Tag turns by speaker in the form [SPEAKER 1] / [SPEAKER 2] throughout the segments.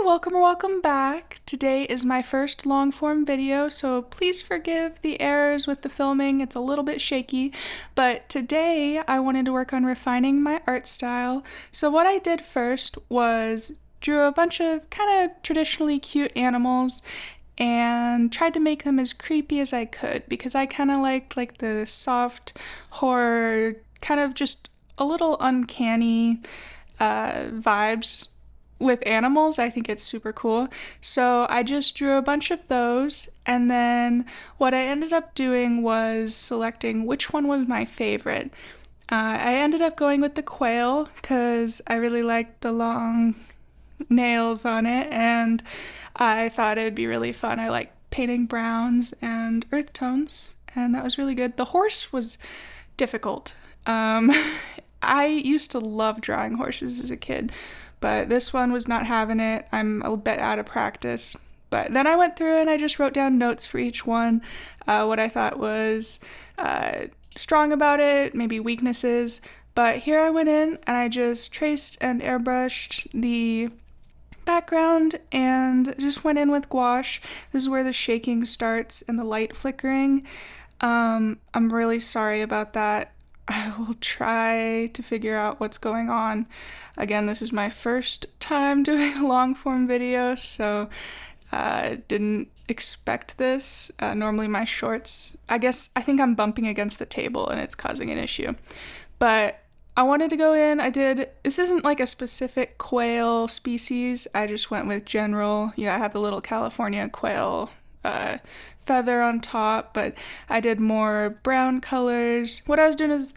[SPEAKER 1] Welcome or welcome back. Today is my first long form video, so please forgive the errors with the filming. It's a little bit shaky, but today I wanted to work on refining my art style. So what I did first was drew a bunch of kind of traditionally cute animals and tried to make them as creepy as I could because I kind of like the soft horror, kind of just a little uncanny vibes with animals. I think it's super cool. So I just drew a bunch of those, and then what I ended up doing was selecting which one was my favorite. I ended up going with the quail because I really liked the long nails on it, and I thought it would be really fun. I like painting browns and earth tones, and that was really good. The horse was difficult. I used to love drawing horses as a kid, but this one was not having it. I'm a bit out of practice. But then I went through and I just wrote down notes for each one, what I thought was strong about it, maybe weaknesses. But here I went in and I just traced and airbrushed the background and just went in with gouache. This is where the shaking starts and the light flickering. I'm really sorry about that. I will try to figure out what's going on. Again, this is my first time doing a long form video, so didn't expect this. Normally my shorts, I think I'm bumping against the table and it's causing an issue. But I wanted to go in, this isn't like a specific quail species, I just went with general. I have the little California quail feather on top, but I did more brown colors. What I was doing is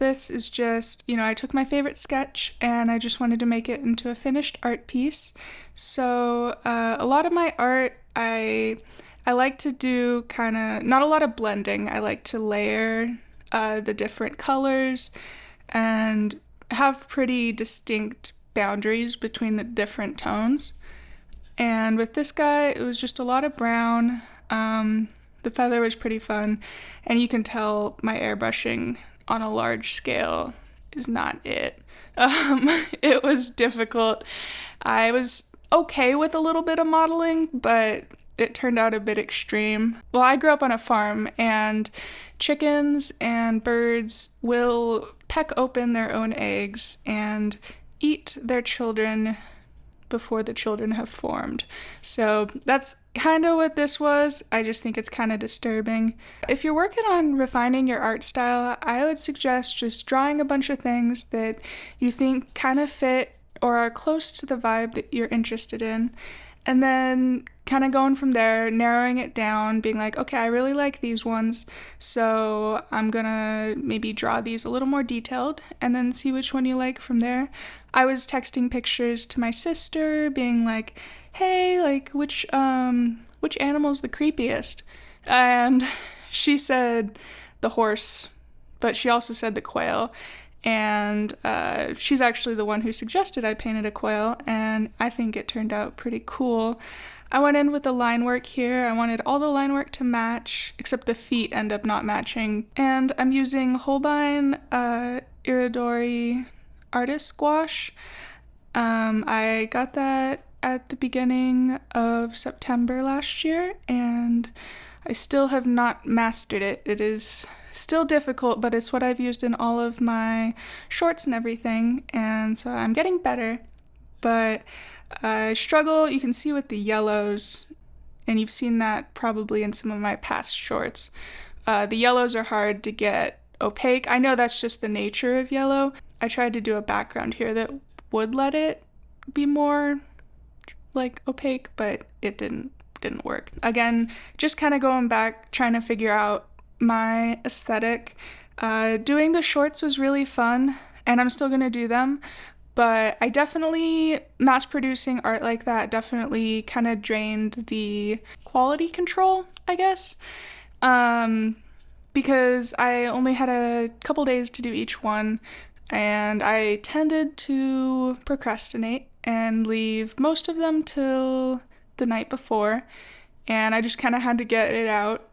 [SPEAKER 1] just, I took my favorite sketch and I just wanted to make it into a finished art piece. So a lot of my art, I like to do kind of, not a lot of blending. I like to layer the different colors and have pretty distinct boundaries between the different tones. And with this guy, it was just a lot of brown. The feather was pretty fun, and you can tell my airbrushing on a large scale is not it. It was difficult. I was okay with a little bit of modeling, but it turned out a bit extreme. Well, I grew up on a farm, and chickens and birds will peck open their own eggs and eat their children before the children have formed. So that's kind of what this was. I just think it's kind of disturbing. If you're working on refining your art style, I would suggest just drawing a bunch of things that you think kind of fit or are close to the vibe that you're interested in, and then kind of going from there, narrowing it down, being like, okay, I really like these ones, so I'm gonna maybe draw these a little more detailed and then see which one you like from there. I was texting pictures to my sister, being like, hey, like, which animal's the creepiest? And she said the horse, but she also said the quail. And she's actually the one who suggested I painted a quail, and I think it turned out pretty cool. I went in with the line work here. I wanted all the line work to match, except the feet end up not matching. And I'm using Holbein Iridori Artist Gouache. I got that at the beginning of September last year, and I still have not mastered it. It is still difficult, but it's what I've used in all of my shorts and everything, and so I'm getting better. But I struggle, you can see with the yellows, and you've seen that probably in some of my past shorts. The yellows are hard to get opaque. I know that's just the nature of yellow. I tried to do a background here that would let it be more like opaque, but it didn't work. Again, just kind of going back, trying to figure out my aesthetic. Doing the shorts was really fun, and I'm still gonna do them, but I definitely, mass producing art like that definitely kind of drained the quality control, I guess, because I only had a couple days to do each one, and I tended to procrastinate and leave most of them till the night before, and I just kind of had to get it out.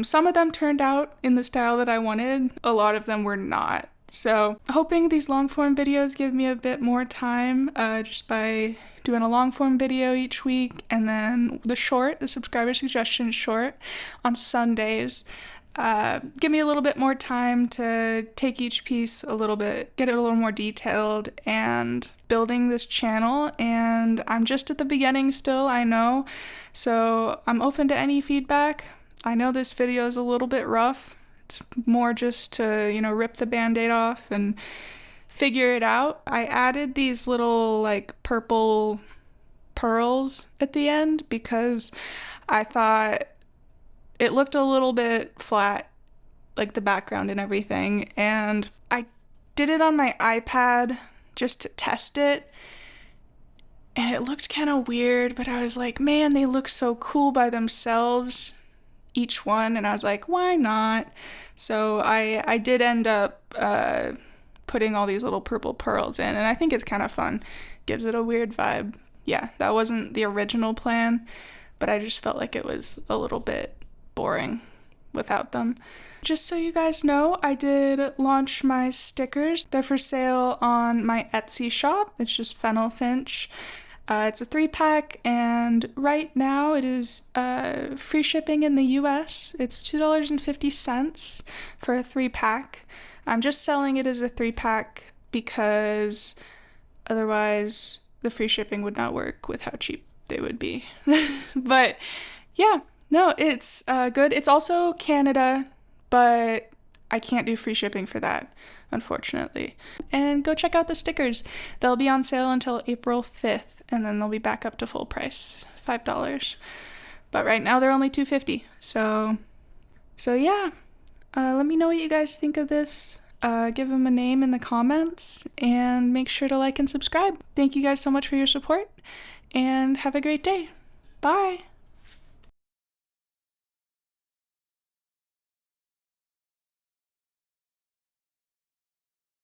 [SPEAKER 1] Some of them turned out in the style that I wanted. A lot of them were not. So hoping these long form videos give me a bit more time just by doing a long form video each week, and then the subscriber suggestion short on Sundays. Give me a little bit more time to take each piece a little bit, get it a little more detailed, and building this channel. And I'm just at the beginning still, I know, so I'm open to any feedback. I know this video is a little bit rough. It's more just to, rip the band-aid off and figure it out. I added these little like purple pearls at the end because I thought it looked a little bit flat, like the background and everything, and I did it on my iPad just to test it, and it looked kind of weird, but I was like, man, they look so cool by themselves, each one, and I was like, why not? So I did end up putting all these little purple pearls in, and I think it's kind of fun. Gives it a weird vibe. Yeah, that wasn't the original plan, but I just felt like it was a little bit boring without them. Just so you guys know, I did launch my stickers. They're for sale on my Etsy shop. It's just Fennel Finch. It's a 3-pack, and right now it is free shipping in the US. It's $2.50 for a 3-pack. I'm just selling it as a 3-pack because otherwise the free shipping would not work with how cheap they would be. But yeah, no, it's good. It's also Canada, but I can't do free shipping for that, unfortunately. And go check out the stickers. They'll be on sale until April 5th, and then they'll be back up to full price, $5. But right now they're only $2.50. So yeah. Let me know what you guys think of this. Give them a name in the comments, and make sure to like and subscribe. Thank you guys so much for your support, and have a great day. Bye!